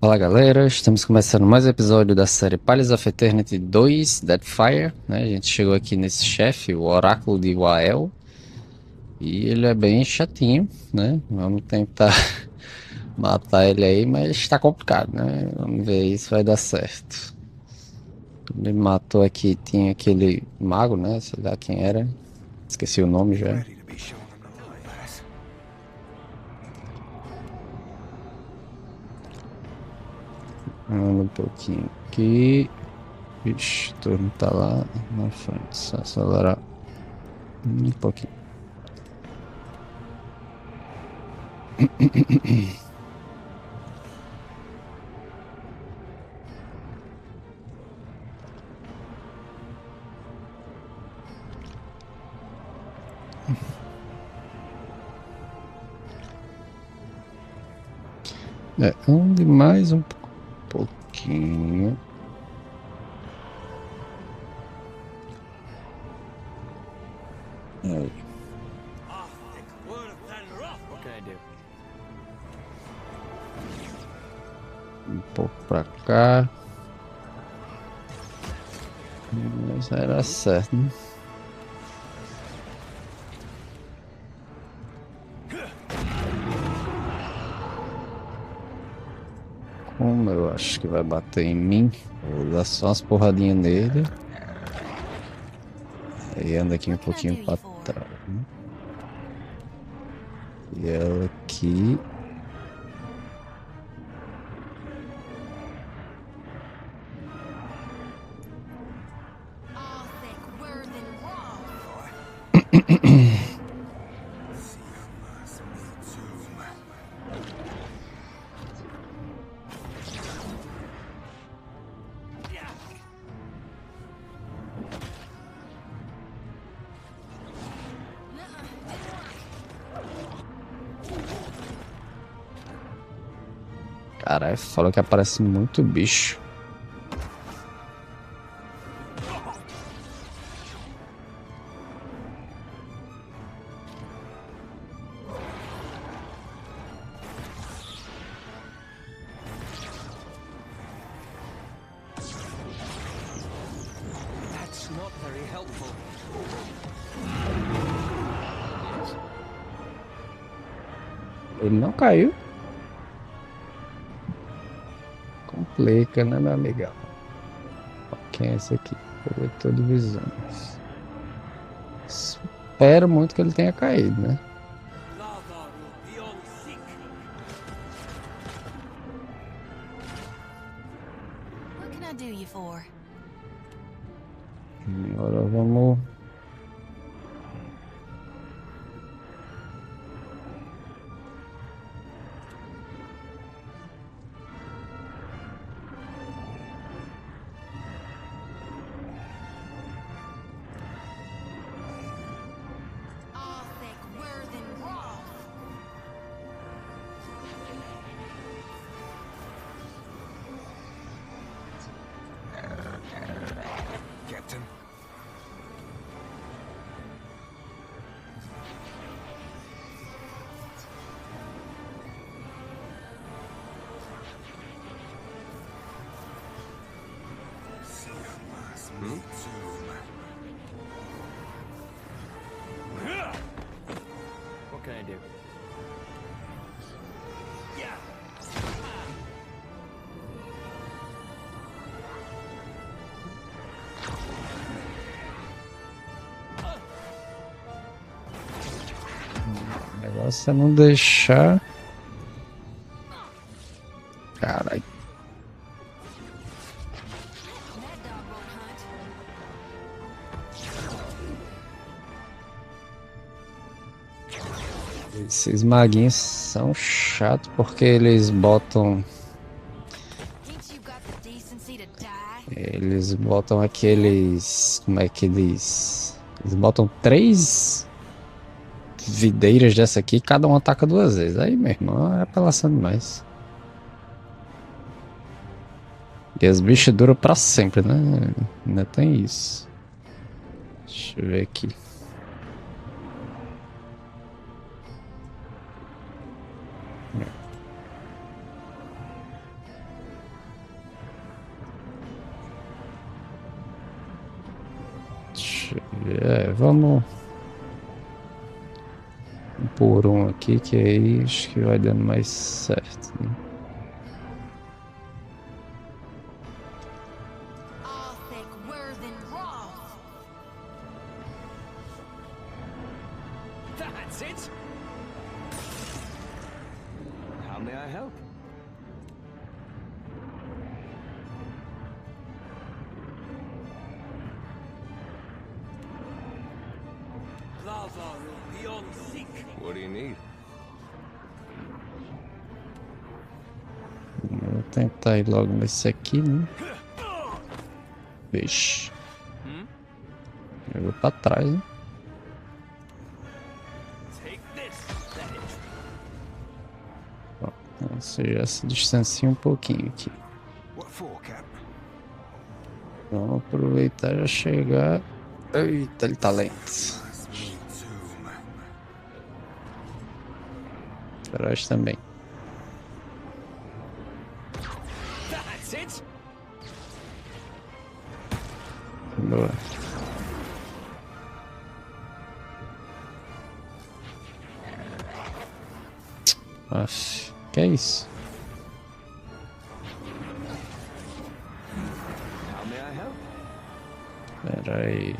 Fala galera, estamos começando mais um episódio da série Pillars of Eternity 2, Deadfire, né? A gente chegou aqui nesse chefe, o Oráculo de Wael, e ele é bem chatinho, né? Vamos tentar matar ele aí, mas está complicado, né? Vamos ver aí se vai dar certo. Ele matou aqui, tinha aquele mago, né? Sei lá quem era, esqueci o nome já. Ready to be shown them the light, lass. Anda um pouquinho aqui. Vixe, o turno tá lá na frente, só acelerar um pouquinho. É, ande mais um pouquinho. Aí, What can I do? um pouco pra cá. Mas era certo, né? Como eu acho que vai bater em mim, vou dar só umas porradinhas nele. Aí anda aqui um What can I pouquinho do you pra for? trás, né? E ela aqui. All thick, worth and raw. Caralho, falou que aparece muito bicho. That's not very helpful. Ele não caiu. Complica, né, meu amigão? Ó, quem é esse aqui? Coletor de visões. Espero muito que ele tenha caído, né? What can I do you for? Agora vamos. All thick, worth and raw. Captain. What can I do? O negócio é não deixar. Caralho. That dog won't hunt. Esses maguinhos são chatos porque eles botam. Ain't you got the decency to die? Eles botam aqueles. Como é que diz? Eles botam três videiras dessa aqui e cada um ataca duas vezes. Aí, meu irmão, é apelação demais. E as bichas duram pra sempre, né? Ainda tem isso. Deixa eu ver aqui. Vamos um por um aqui, que aí acho que vai dando mais certo, né? All thick worth and wrath. That's it! How may I help? Lava beyond seek. What do you need? Vou tentar ir logo nesse aqui, né? Vixe. Eu vou pra trás, né? Take this. That is. Você já se distancia um pouquinho aqui. What for, Cap? Vamos aproveitar e já chegar. Eita, ele tá lento. Atrás também. That's it. Boa. Aff, que é isso? How may I help? Pera aí.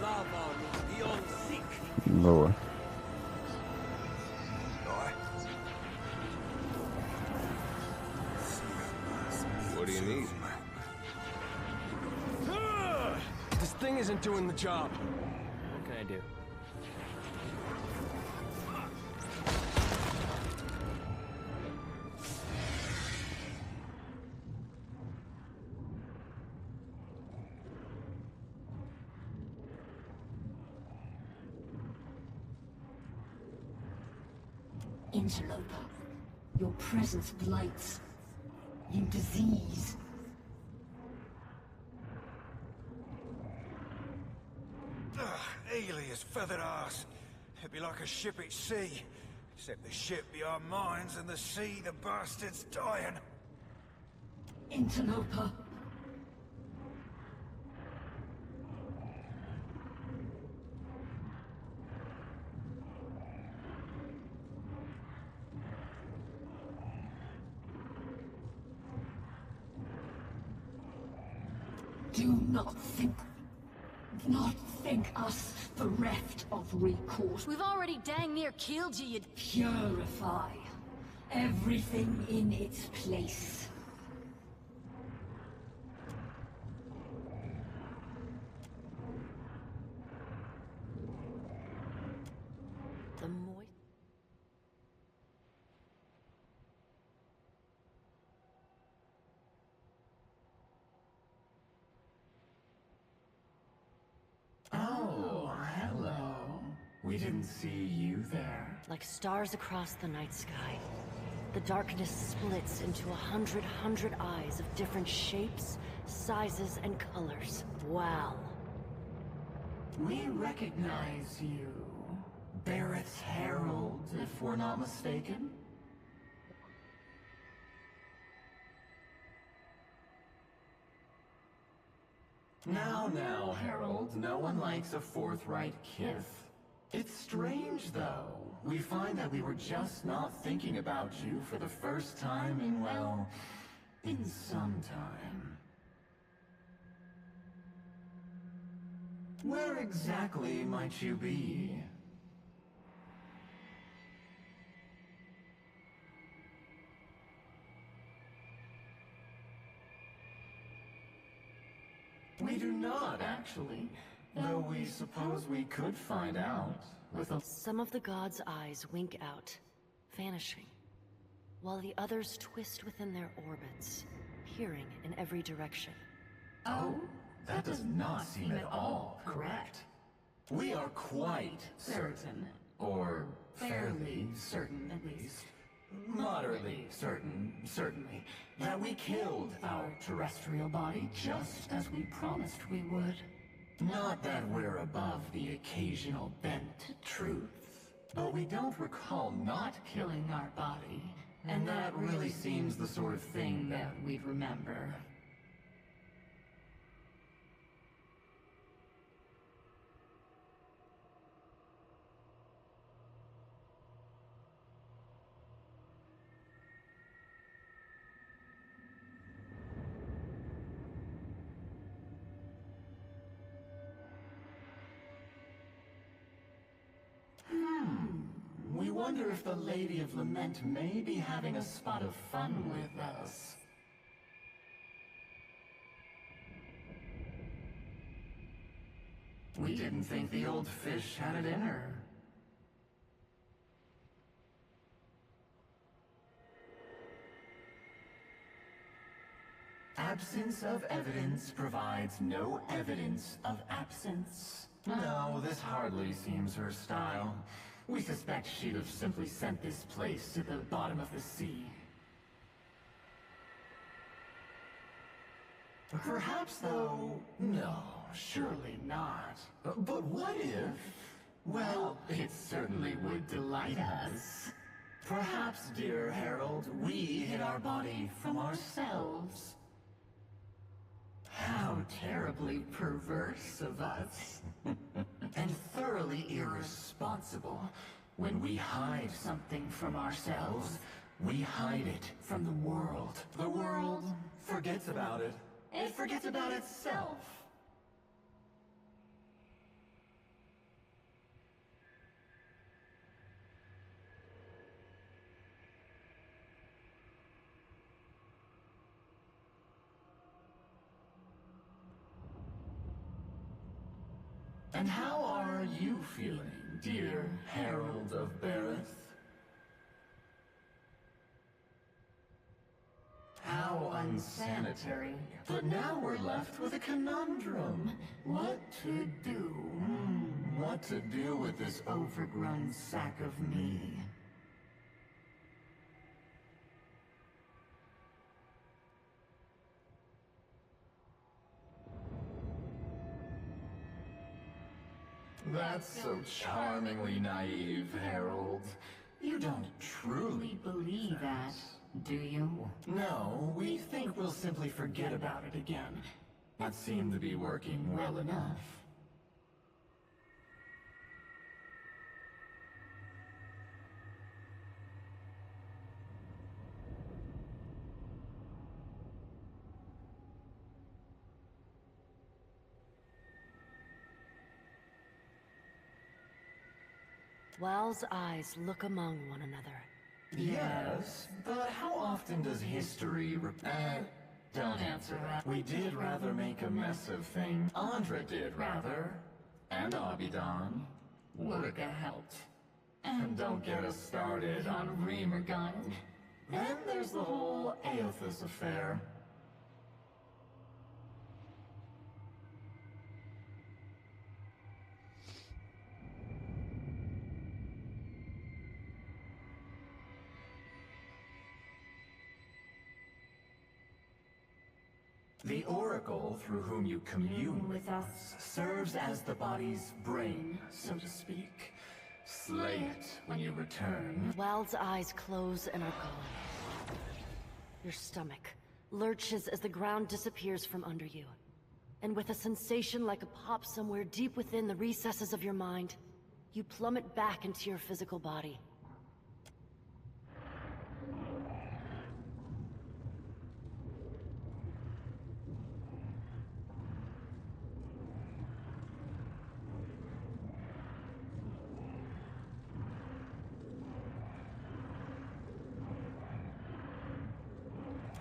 Lava beyond seek. Boa. What do you need? This thing isn't doing the job. What can I do? Interloper, your presence blights. You disease. Elia's feathered ass. It'd be like a ship at sea. Except the ship be our minds and the sea the bastard's dying. Interloper. Do not think us bereft of recourse. We've already dang near killed you, you Purify everything in its place. the moist. Oh, hello. We didn't see you there. Like stars across the night sky. The darkness splits into 100 eyes of different shapes, sizes, and colors. Wow. We recognize you. Barrett's Herald, if we're not mistaken. Now, Herald, no one likes a forthright kith. It's strange, though. We find that we were just not thinking about you for the first time in, well, in some time. Where exactly might you be? We do not, actually. Though we suppose we could find out with a... Some of the gods' eyes wink out, vanishing, while the others twist within their orbits, peering in every direction. Oh, that does not seem at all correct. We are quite certain, or fairly certain at least. utterly certain, certainly, that we killed our terrestrial body just as we promised we would. Not that we're above the occasional bent truth, but we don't recall not killing our body, and that really seems the sort of thing that we'd remember. We wonder if the Lady of Lament may be having a spot of fun with us. We didn't think the old fish had it in her. Absence of evidence provides no evidence of absence. No, this hardly seems her style. We suspect she'd have simply sent this place to the bottom of the sea. Perhaps, though, no, surely not. But what if? Well, it certainly would delight us. Perhaps, dear Harold, we hid our body from ourselves. How terribly perverse of us. And thoroughly irresponsible. When we hide something from ourselves, we hide it from the world. The world forgets about it. It forgets about itself. And how are you feeling, dear Harold of Bareth? How unsanitary. But now we're left with a conundrum. What to do? What to do with this overgrown sack of me? That's so charmingly naive, Harold. You don't truly believe that, do you? No, we think we'll simply forget about it again. That seemed to be working well enough. Wael's eyes look among one another. Yes, but how often does history don't answer that. We did rather make a mess of things. Andra did rather. And Abidan. Wurga helped. And don't get us started on Remergun. Then there's the whole Aothas affair. The Oracle through whom you commune with us serves as the body's brain, so to speak. Slay it when you return. Wael's eyes close and are gone. Your stomach lurches as the ground disappears from under you. And with a sensation like a pop somewhere deep within the recesses of your mind, you plummet back into your physical body.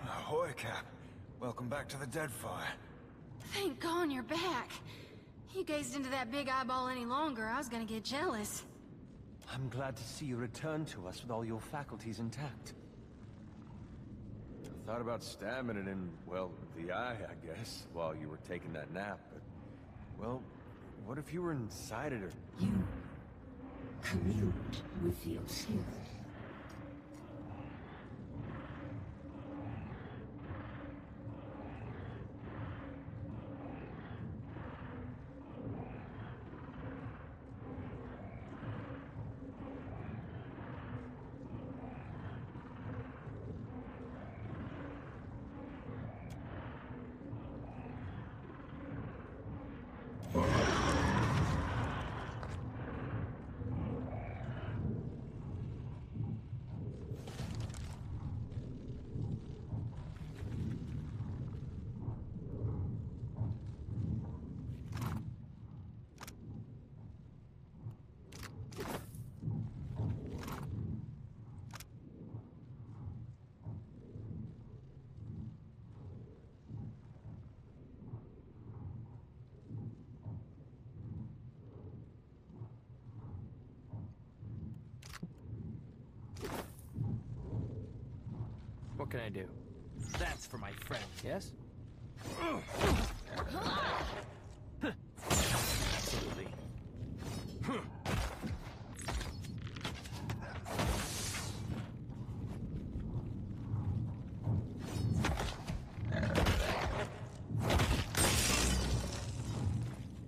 Ahoy, Cap. Welcome back to the Deadfire. Thank God you're back. You gazed into that big eyeball any longer, I was gonna get jealous. I'm glad to see you return to us with all your faculties intact. I thought about stabbing it in, well, the eye, I guess, while you were taking that nap, but... Well, what if you were inside it or... You communed with your spirit. What can I do? That's for my friend, yes? Absolutely.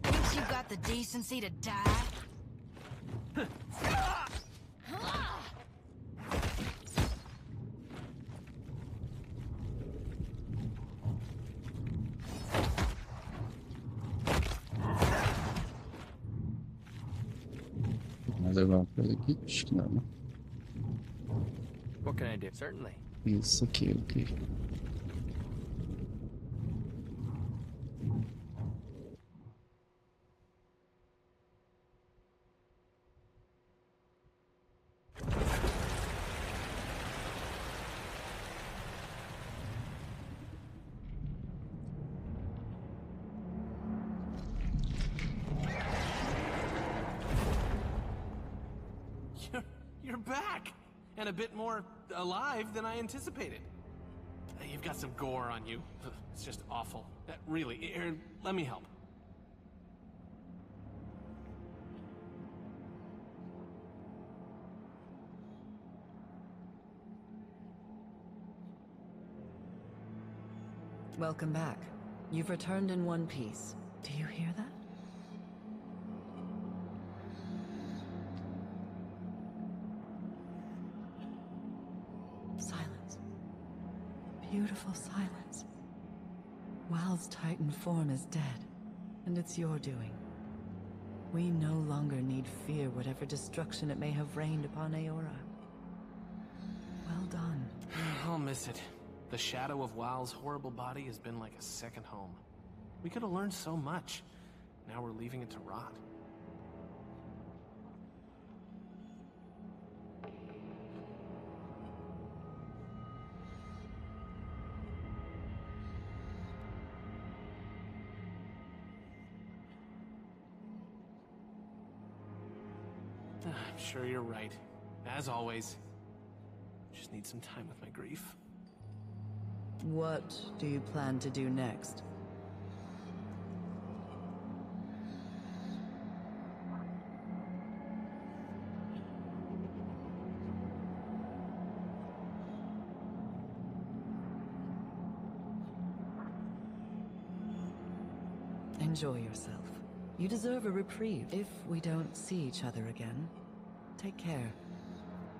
Thinks you got the decency to die? Mais alguma coisa aqui? Acho que não, né? What can I do? Certainly. Isso aqui, ok. You're back! And a bit more alive than I anticipated. You've got some gore on you. It's just awful. Really, Aaron, let me help. Welcome back. You've returned in one piece. Do you hear that? Silence. Beautiful silence. Wael's Titan form is dead, and it's your doing. We no longer need fear whatever destruction it may have rained upon Eora. Well done. I'll miss it. The shadow of Wael's horrible body has been like a second home. We could have learned so much. Now we're leaving it to rot. I'm sure you're right. As always. Just need some time with my grief. What do you plan to do next? Enjoy yourself. You deserve a reprieve if we don't see each other again. Take care.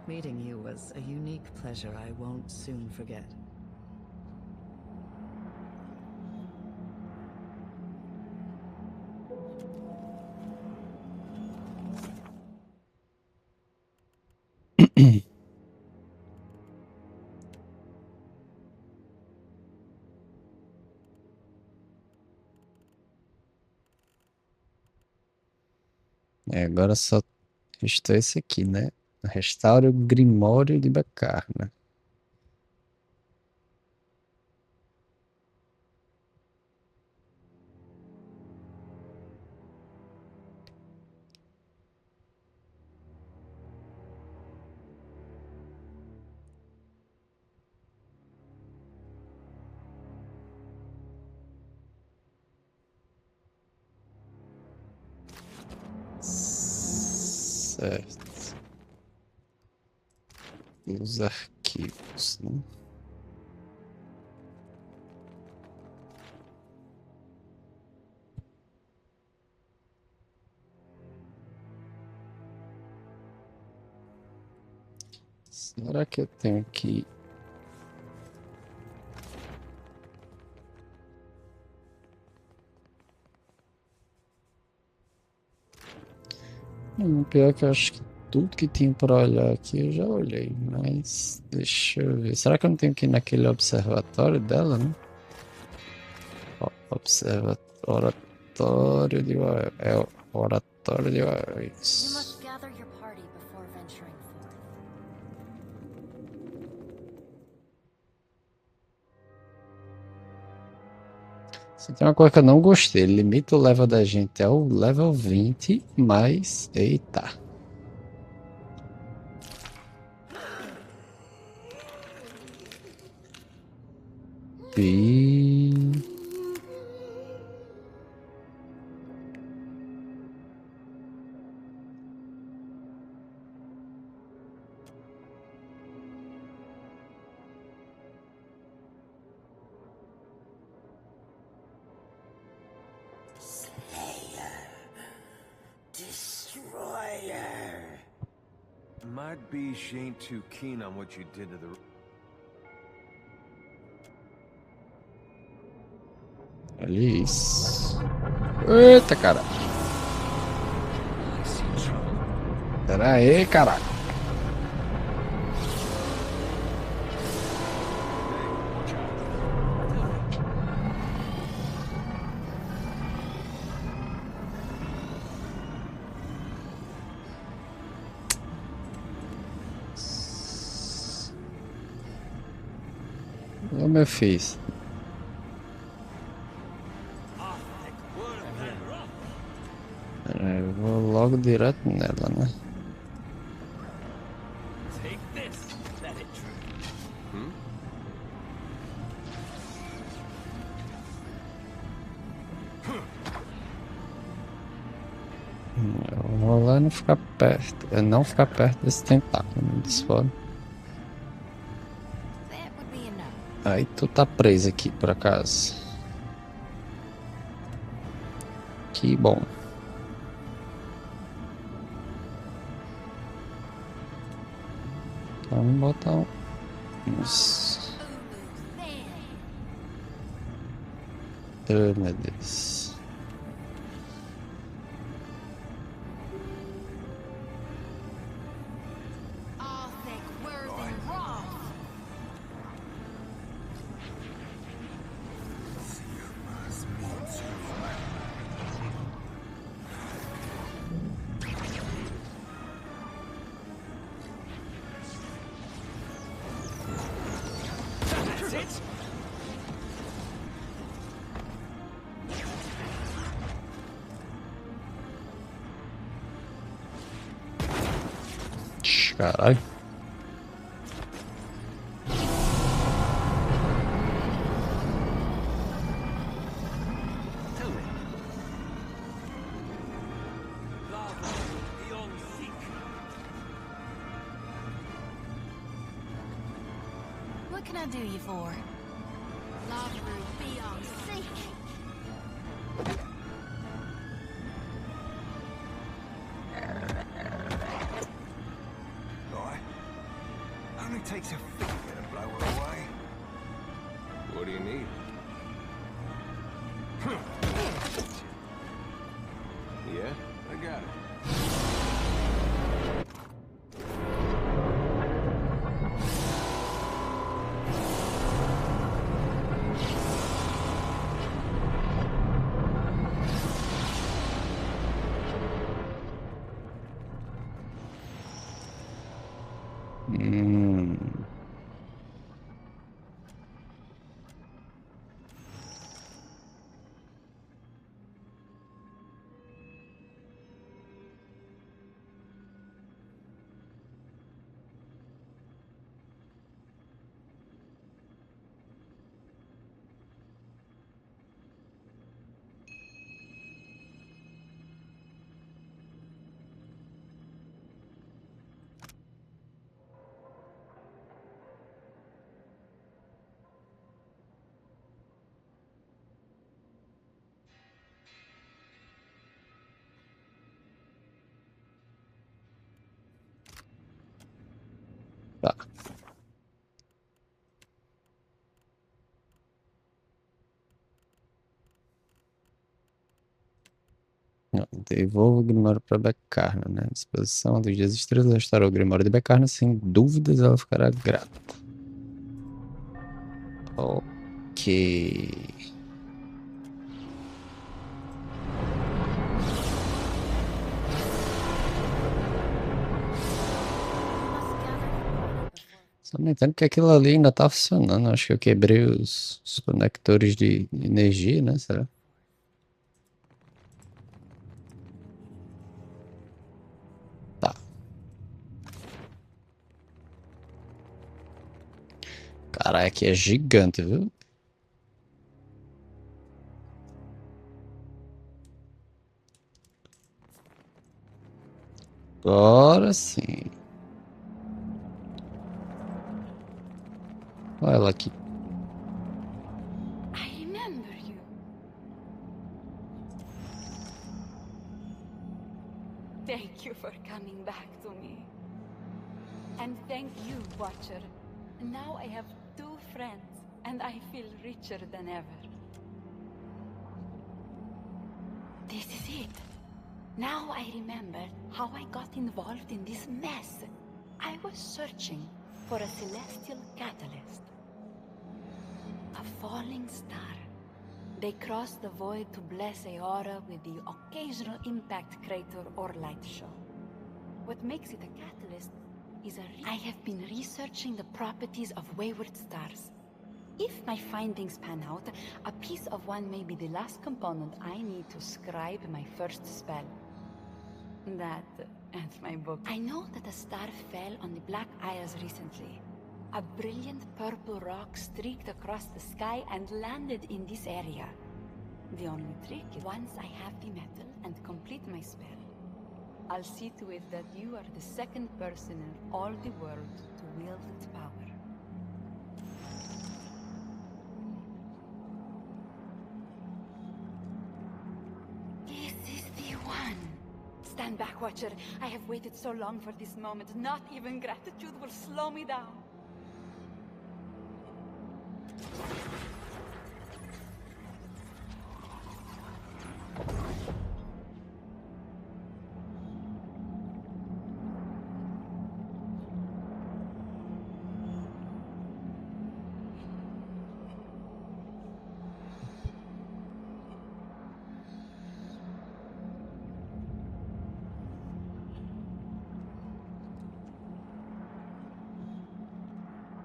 Meeting you was a unique pleasure I won't soon forget. Agora só restou esse aqui, né? Restaure o Grimório de Becar, né? Certo. Os arquivos, né? Será que eu tenho que... Pior que eu acho que tudo que tinha para olhar aqui eu já olhei, mas deixa eu ver. Será que eu não tenho que ir naquele observatório dela, né? Oratório de Wael. É o Oratório de Wael, You isso. must gather your party before venturing forth. Se tem uma coisa que eu não gostei, ele limita o level da gente ao level 20, mas... Eita. E... Might be she ain't too keen on what you did to the... Olha isso. Eita, cara. Pera aí, cara. Ô, meu filho. Eu vou logo direto nela, né? Eu vou lá e não ficar perto. É não ficar perto desse tentáculo, me desfoda. Aí tu tá preso aqui, por acaso. Que bom. Vamos botar um... Isso. Oh, meu Deus. Caralho. What can I do you for? Lava room beyond seek. Only takes a finger to blow her away. What do you need? Yeah, I got it. Tá. Não, devolva o Grimório para Becarna, né? À disposição dos dias estrelas restaurou o Grimório de Becarna, sem dúvidas ela ficará grata. Ok. Só não entendo que aquilo ali ainda tá funcionando. Acho que eu quebrei os conectores de energia, né? Será? Tá. Caralho, aqui é gigante, viu? Agora sim. Olha ela aqui. I remember you. Thank you for coming back to me. And thank you, Watcher. Now I have 2 friends, and I feel richer than ever. This is it. Now I remember how I got involved in this mess. I was searching for a celestial catalyst. A falling star. They cross the void to bless Aora with the occasional impact crater or light show. What makes it a catalyst is I have been researching the properties of wayward stars. If my findings pan out, a piece of one may be the last component I need to scribe my first spell. That and my book. I know that a star fell on the Black Isles recently. A brilliant purple rock streaked across the sky and landed in this area. The only trick is once I have the metal and complete my spell, I'll see to it that you are the second person in all the world to wield its power. This is the one. Stand back, Watcher. I have waited so long for this moment. Not even gratitude will slow me down.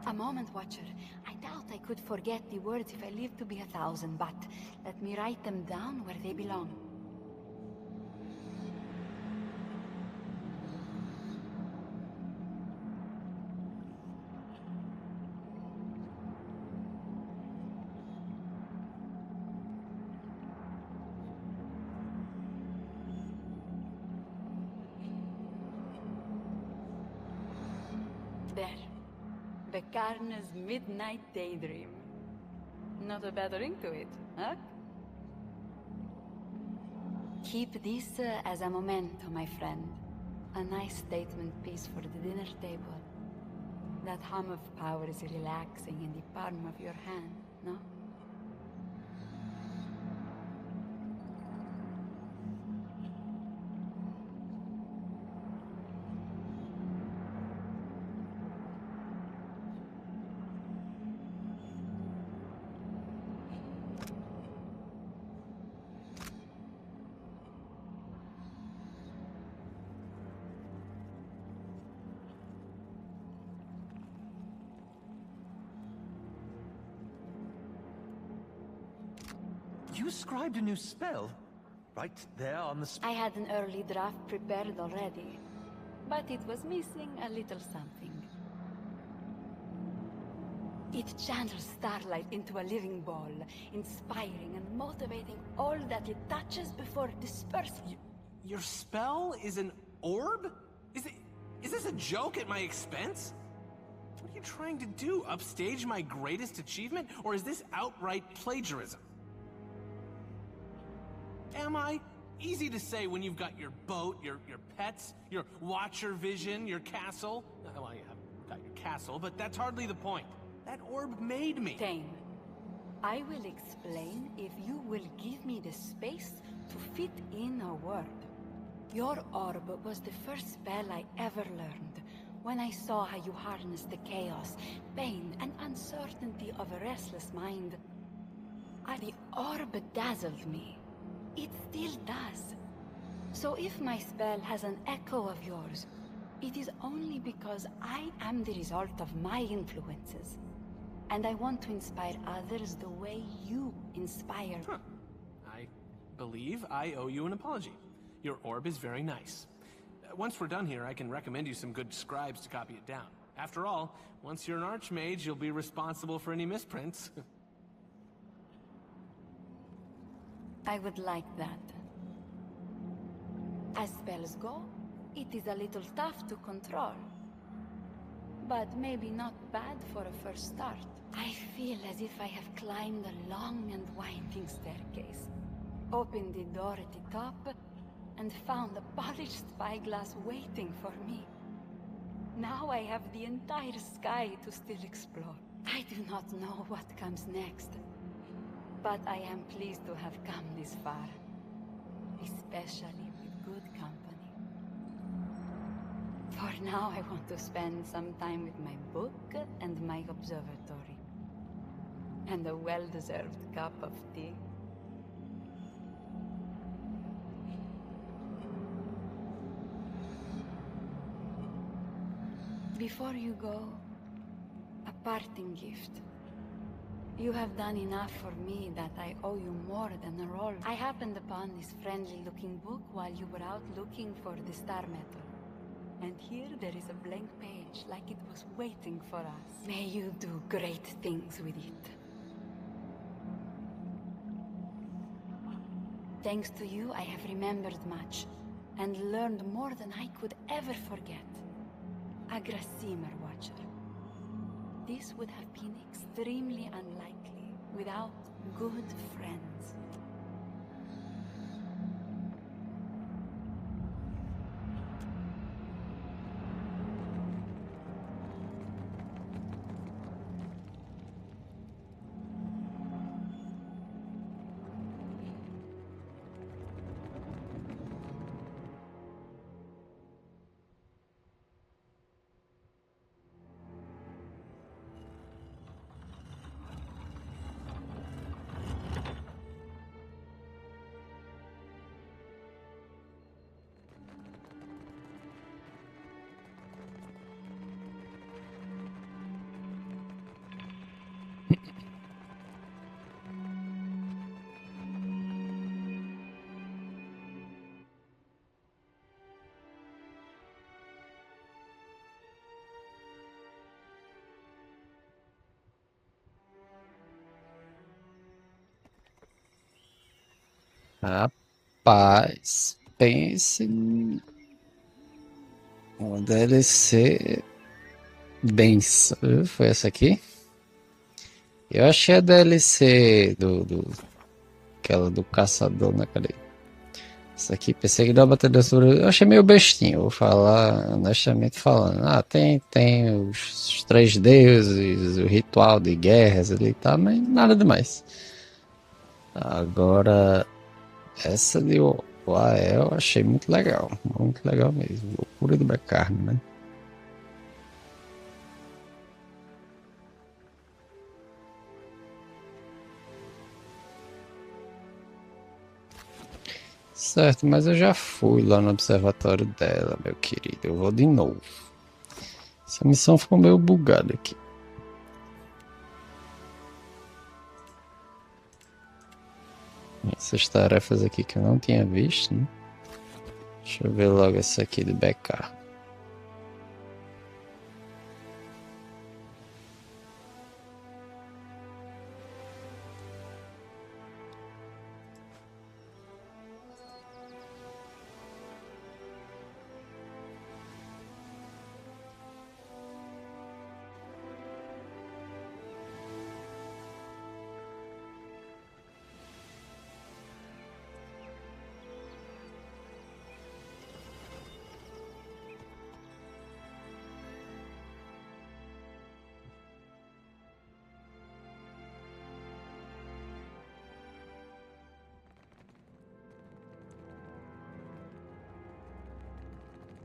A moment, Watcher. I doubt I could forget the words if I lived to be 1,000, but let me write them down where they belong. There. Bekarna's Midnight Daydream. Not a bad ring to it, huh? Keep this as a memento, my friend. A nice statement piece for the dinner table. That hum of power is relaxing in the palm of your hand, no? You scribed a new spell? Right there on the I had an early draft prepared already, but it was missing a little something. It channels starlight into a living ball, inspiring and motivating all that it touches before dispersing. Your spell is an orb? Is this a joke at my expense? What are you trying to do? Upstage my greatest achievement? Or is this outright plagiarism? Am I? Easy to say when you've got your boat, your pets, your watcher vision, your castle. Well, you haven't got your castle, but that's hardly the point. That orb made me. Tame, I will explain if you will give me the space to fit in a word. Your orb was the first spell I ever learned. When I saw how you harnessed the chaos, pain, and uncertainty of a restless mind, the orb dazzled me. It still does. So if my spell has an echo of yours, it is only because I am the result of my influences. And I want to inspire others the way you inspire. Huh. I believe I owe you an apology. Your orb is very nice. Once we're done here, I can recommend you some good scribes to copy it down. After all, once you're an archmage, you'll be responsible for any misprints. I would like that. As spells go, It is a little tough to control, but maybe not bad for a first start. I feel as if I have climbed a long and winding staircase, opened the door at the top, and found a polished spyglass waiting for me. Now I have the entire sky to still explore. I do not know what comes next, but I am pleased to have come this far, especially with good company. For now, I want to spend some time with my book and my observatory, and a well-deserved cup of tea. Before you go, a parting gift. You have done enough for me that I owe you more than a roll. I happened upon this friendly-looking book while you were out looking for the star metal. And here there is a blank page, like it was waiting for us. May you do great things with it. Thanks to you, I have remembered much, and learned more than I could ever forget. A Grasimer Watcher. This would have been extremely unlikely without good friends. Rapaz, pense uma DLC densa. Foi essa aqui? Eu achei a DLC aquela do caçador, né? Cadê? Essa aqui, pensei que dava bater sobre. Eu achei meio bestinho, vou falar honestamente falando. Ah, tem os três deuses, o ritual de guerras ali e tal, mas nada demais. Agora, essa de Wael eu achei muito legal mesmo. Loucura do carne, né? Certo, mas eu já fui lá no observatório dela, meu querido. Eu vou de novo. Essa missão ficou meio bugada aqui. Essas tarefas aqui que eu não tinha visto, né? Deixa eu ver logo essa aqui do BK.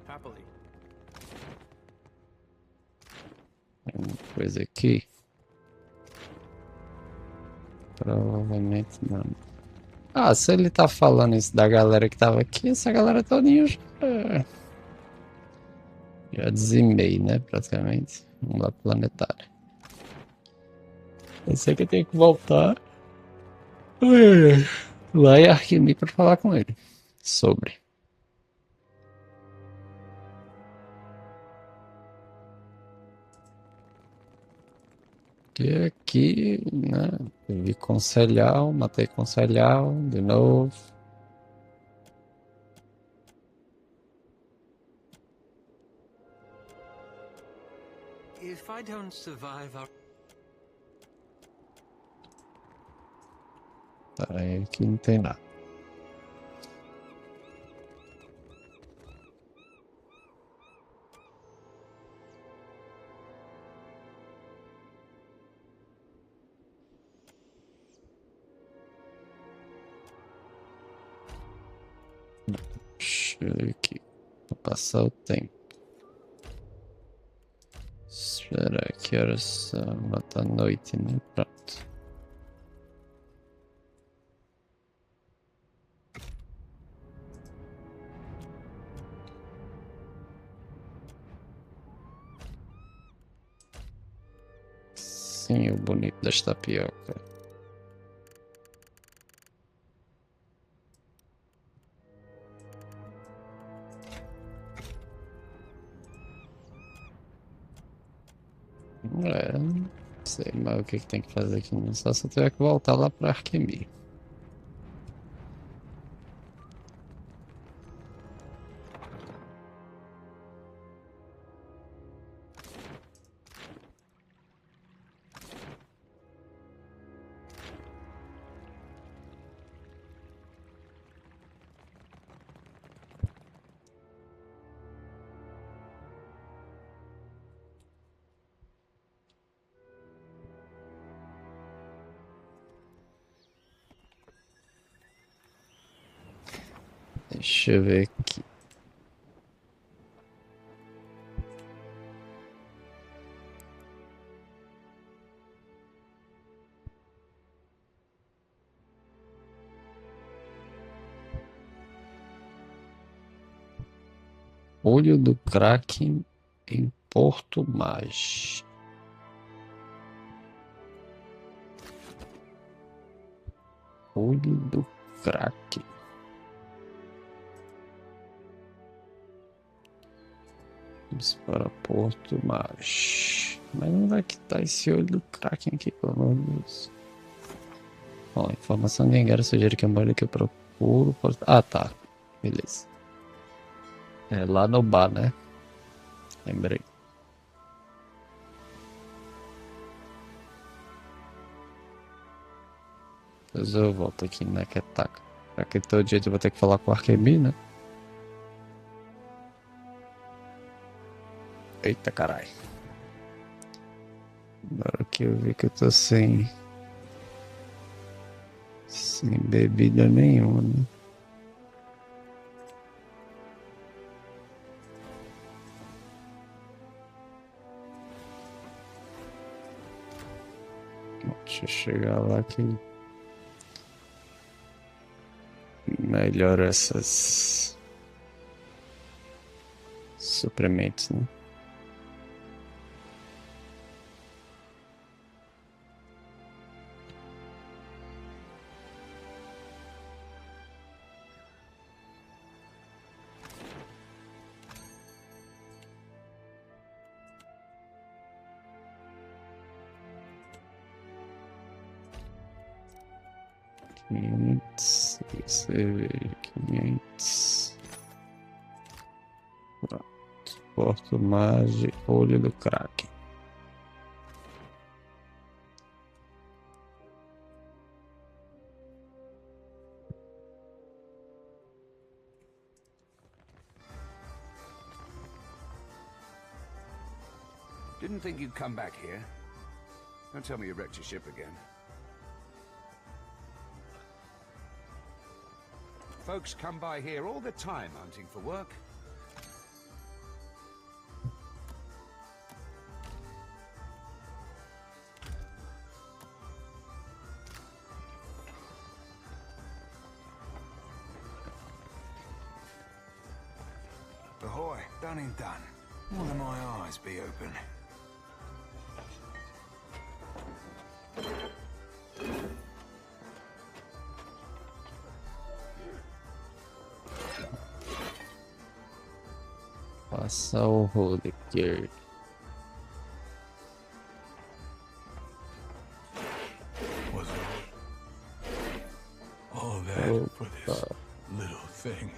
Happily. Uma coisa aqui. Provavelmente não. Ah, se ele tá falando isso da galera que tava aqui, essa galera todinha já dizimei, né? Praticamente. Vamos lá pro planetário. Eu sei que eu tenho que voltar lá em Arquimede pra falar com ele sobre. E aqui, né? Eu vi Conselhal, matei Conselhal de novo. I don't survive our... Pera aí, aqui não tem nada. Deixa eu ver aqui. Vou passar o tempo. Espera, que horas são? Lá tá noite, né? Pronto. Sim, o bonito das tapioca. Não sei mais o que tem que fazer aqui. Só se eu tiver que voltar lá pra Arquimia. Deixa eu ver aqui. Olho do Kraken em Porto Mais. Olho do Kraken. Vamos para Porto Mais. Mas onde é que tá esse olho do Kraken aqui, pelo amor de Deus? Ó, informação de engano sugere que a molho que eu procuro... Ah, tá. Beleza. É lá no bar, né? Lembrei. Depois eu volto aqui na Ketaka. Pra que todo jeito eu vou ter que falar com o Arquemi, né? Eita caralho. Agora que eu vi que eu tô sem bebida nenhuma, né? Deixa eu chegar lá que melhora essas suprimentos, né? Cerveja, 500. Pronto. Porto Mage, olho do Kraken. Didn't think you'd come back here. Don't tell me you wrecked your ship again. Folks come by here all the time hunting for work. Ahoy, done and done. One of my eyes be open. Passa o rodo aqui. Was it all that for this little thing?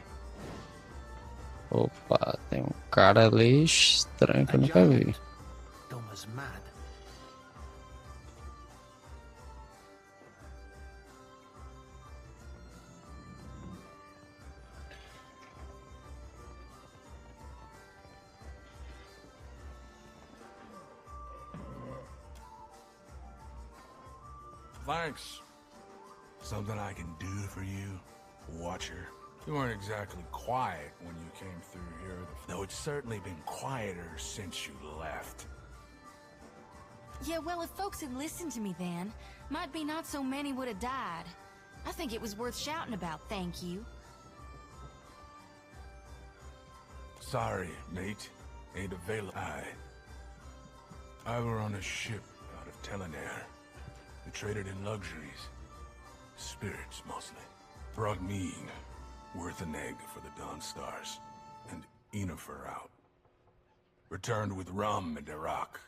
Opa, tem um cara ali estranho que eu nunca vi. Thomas mad. Thanks. Something I can do for you, Watcher? You weren't exactly quiet when you came through here, though it's certainly been quieter since you left. Yeah, well, if folks had listened to me then, might be not so many would have died. I think it was worth shouting about, thank you. Sorry, mate. Ain't available. I were on a ship out of Telenair. We traded in luxuries. Spirits, mostly. Brought me worth an egg for the Dawn Stars. And Yennefer out. Returned with rum and Iraq,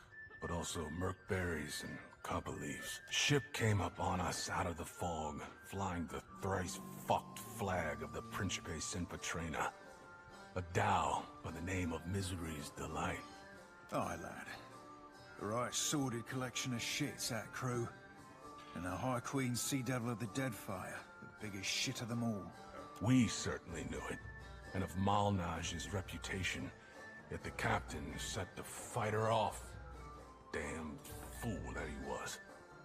but also murk berries and copper leaves. Ship came up on us out of the fog, flying the thrice-fucked flag of the Principe Sin Patrina. A dhow by the name of Misery's Delight. Aye, lad. A right sordid collection of shits, that crew. And the High Queen Sea Devil of the Deadfire, the biggest shit of them all. We certainly knew it, and of Malnage's reputation, yet the captain set to fight her off. Damn fool that he was.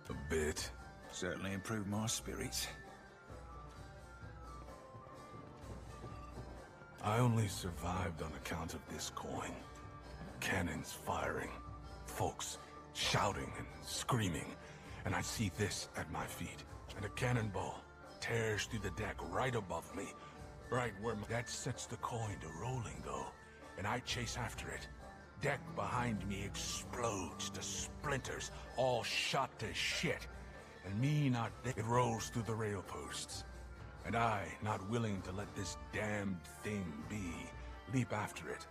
A bit. Certainly improved my spirits. I only survived on account of this coin. Cannons firing, folks shouting and screaming, and I see this at my feet. And a cannonball tears through the deck right above me, right where that sets the coin to rolling though, and I chase after it. Deck behind me explodes to splinters, all shot to shit, and me not there. It rolls through the rail posts. And I, not willing to let this damned thing be, leap after it.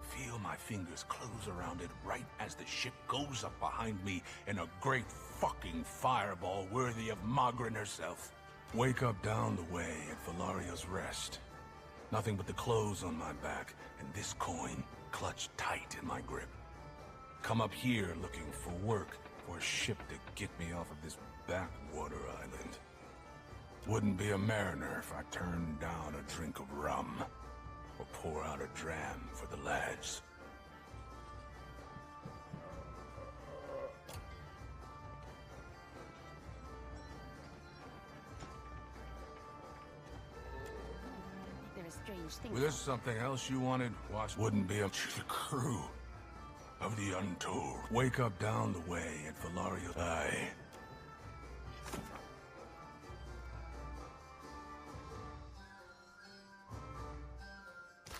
Feel my fingers close around it right as the ship goes up behind me in a great fucking fireball worthy of Magrin herself. Wake up down the way at Valaria's Rest. Nothing but the clothes on my back and this coin clutched tight in my grip. Come up here looking for work, for a ship to get me off of this backwater island. Wouldn't be a mariner if I turned down a drink of rum, or pour out a dram for the lads. There are strange things. Was there something else you wanted? Watch. Wouldn't be a crew of the Untold. Wake up down the way at Valaria. Aye.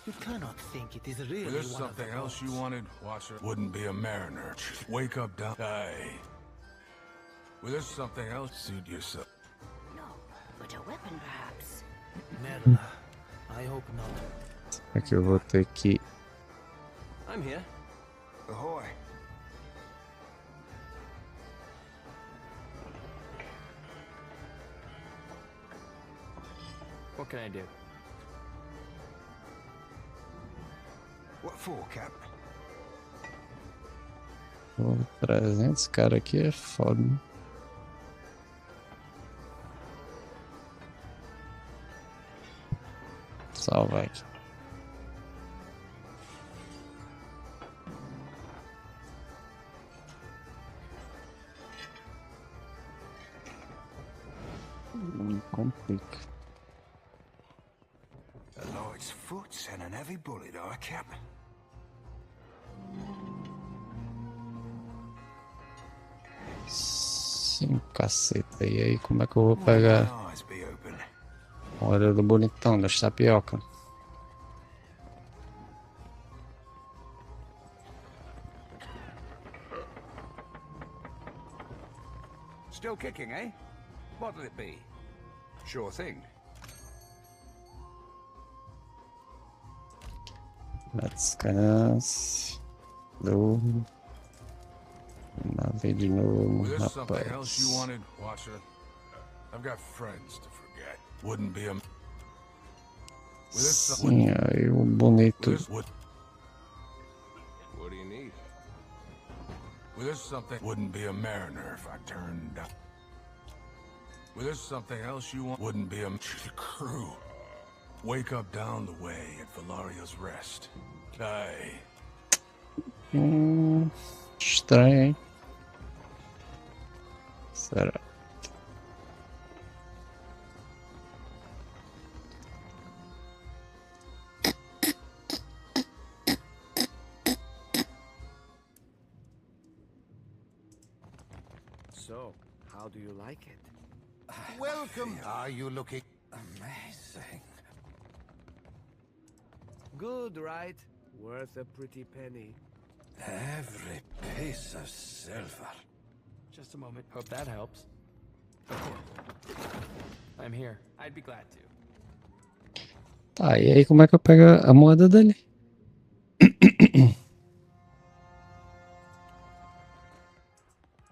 You cannot think it is really Was there one something of the else you gods. wanted, Watcher? Wouldn't be a mariner. Wake up down. Aye. Was there something else? Suit yourself. No, but a weapon perhaps. Merla, I hope not. Aqui eu vou ter que... I'm here. Ahoy. What can I do? What for, Cap? Pô, 300 cara aqui é foda. Né? Salva aqui. Complica. A light's foot and an heavy bullet, Cap. Sim, caceta. E aí, como é que eu vou pegar? Eyes be open. Olha do bonitão, das tapioca. Still kicking, eh? What'll it be? Sure thing. Descanse. Durmo. Lá vem de novo, Was there something else you rapaz. wanted, Watcher? I've got friends to forget. Wouldn't be a... Was there Sim, aí o bonito. What do you need? Was there something... Wouldn't be a mariner if I turned down... Was there something else you want? Wouldn't be a crew. Wake up down the way at Valaria's Rest. Aye. Estranho, hein? Será? So, how do you like it? Welcome. Are you looking amazing? Good, right? Worth a pretty penny. Every piece of silver. Just a moment. Hope that helps. I'm here. I'd be glad to. Tá, e aí como é que eu pego a moeda dele?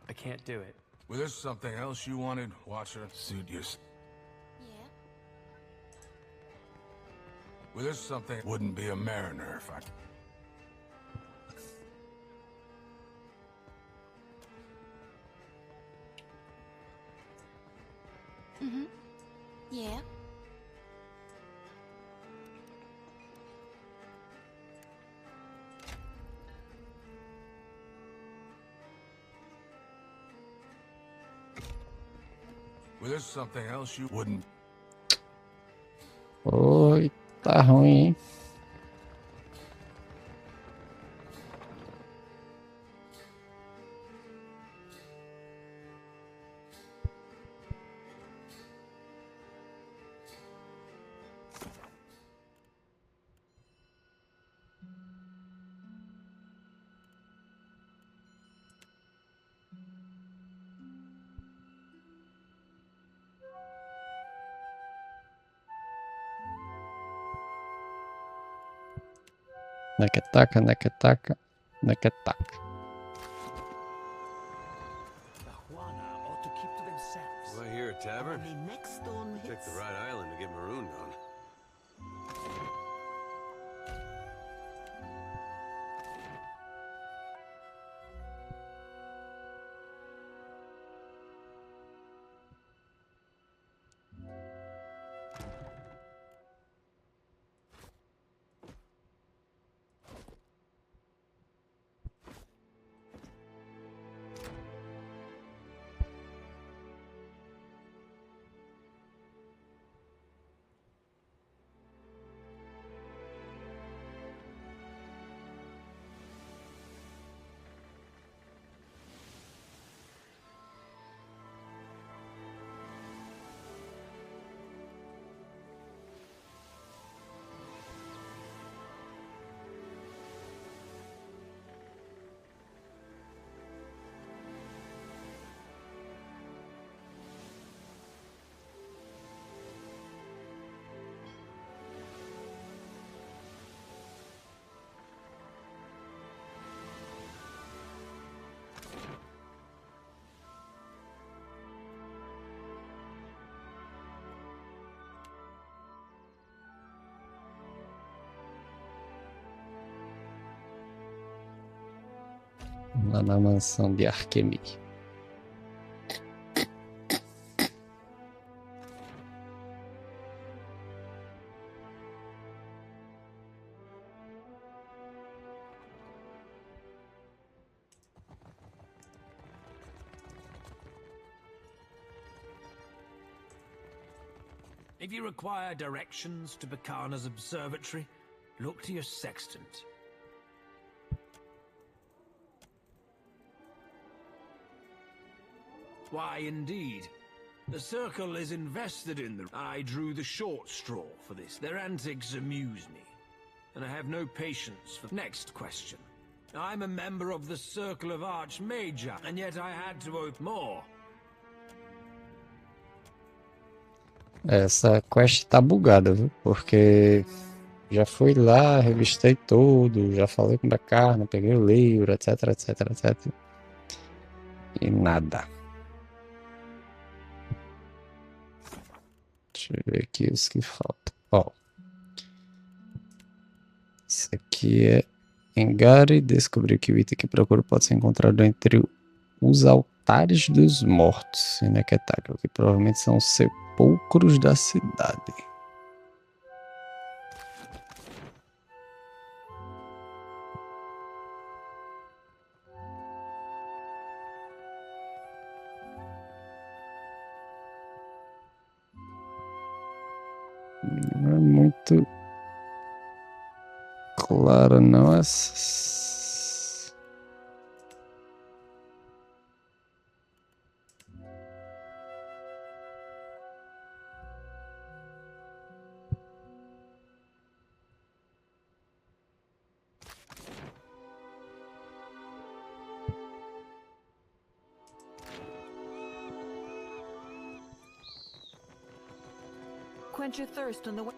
I can't do it. Was there something else you wanted, Watcher? Suit your... Yeah? Was there something... Wouldn't be a mariner if I... Mm-hmm. Yeah? Was there something else you wouldn't... Oi, tá ruim, hein? Nequetaca, nequetaca, nequetaca. Ought to keep to themselves. Do I hear a tavern? The next stone Picked hits. the right island to get marooned on. Lá na mansão de Arkemi. If you require directions to Bacana's observatory, look to your sextant. Why, indeed. The Circle is invested in the... I drew the short straw for this. Their antics amuse me. And I have no patience for... Next question. I'm a member of the Circle of Archmage, and yet I had to open more. Essa quest tá bugada, viu? Porque já fui lá, revistei tudo, já falei com a carne, peguei o livro, etc, etc, etc. E nada. Deixa eu ver aqui os que faltam. Ó. Isso aqui é Engare. Descobrir que o item que procuro pode ser encontrado entre os altares dos mortos em Nequetaca, que provavelmente são os sepulcros da cidade. Não é muito claro, não. quench your thirst on the way.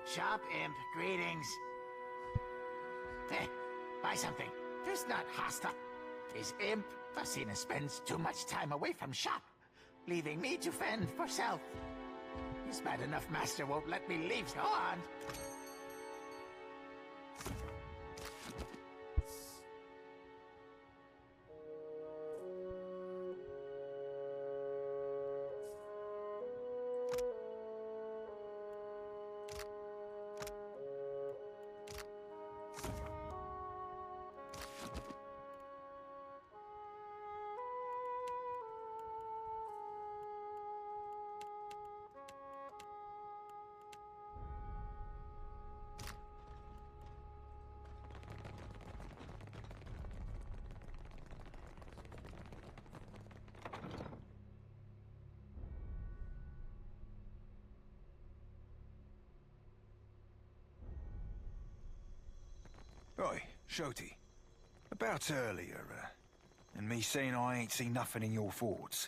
Shop Imp, greetings. Buy something. This not hostile. Is Imp Fasina spends too much time away from shop, leaving me to fend for self. This bad enough master won't let me leave. Go on. Oi, Shoti. About earlier, and me saying I ain't seen nothing in your forts.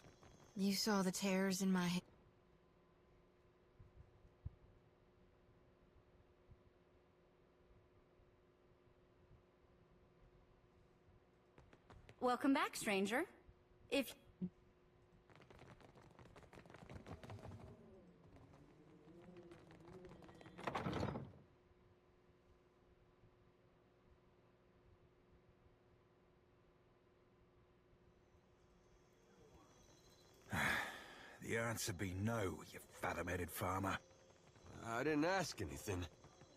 You saw the tears in my head. Welcome back, stranger. If... The answer be no, you fathom-headed farmer. I didn't ask anything.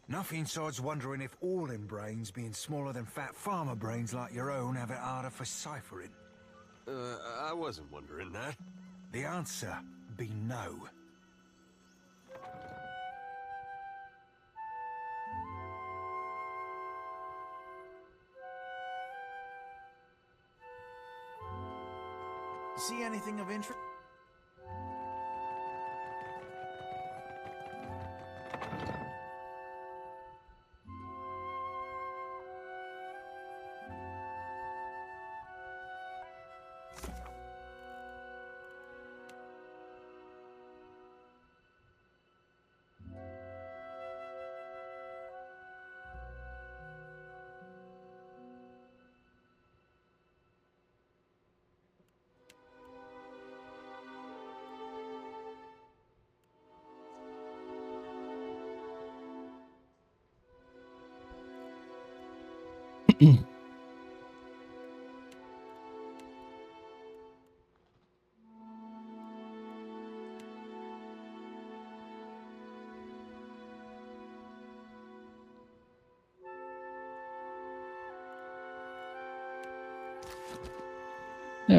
Nothing sides wondering if all in brains, being smaller than fat farmer brains like your own, have it harder for ciphering. I wasn't wondering that. The answer be no. See anything of interest?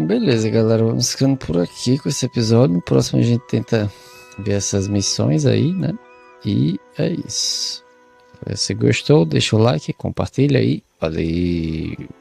Beleza, galera. Vamos ficando por aqui com esse episódio. No próximo a gente tenta ver essas missões aí, né? E é isso. Se gostou, deixa o like, compartilha aí. Valeu!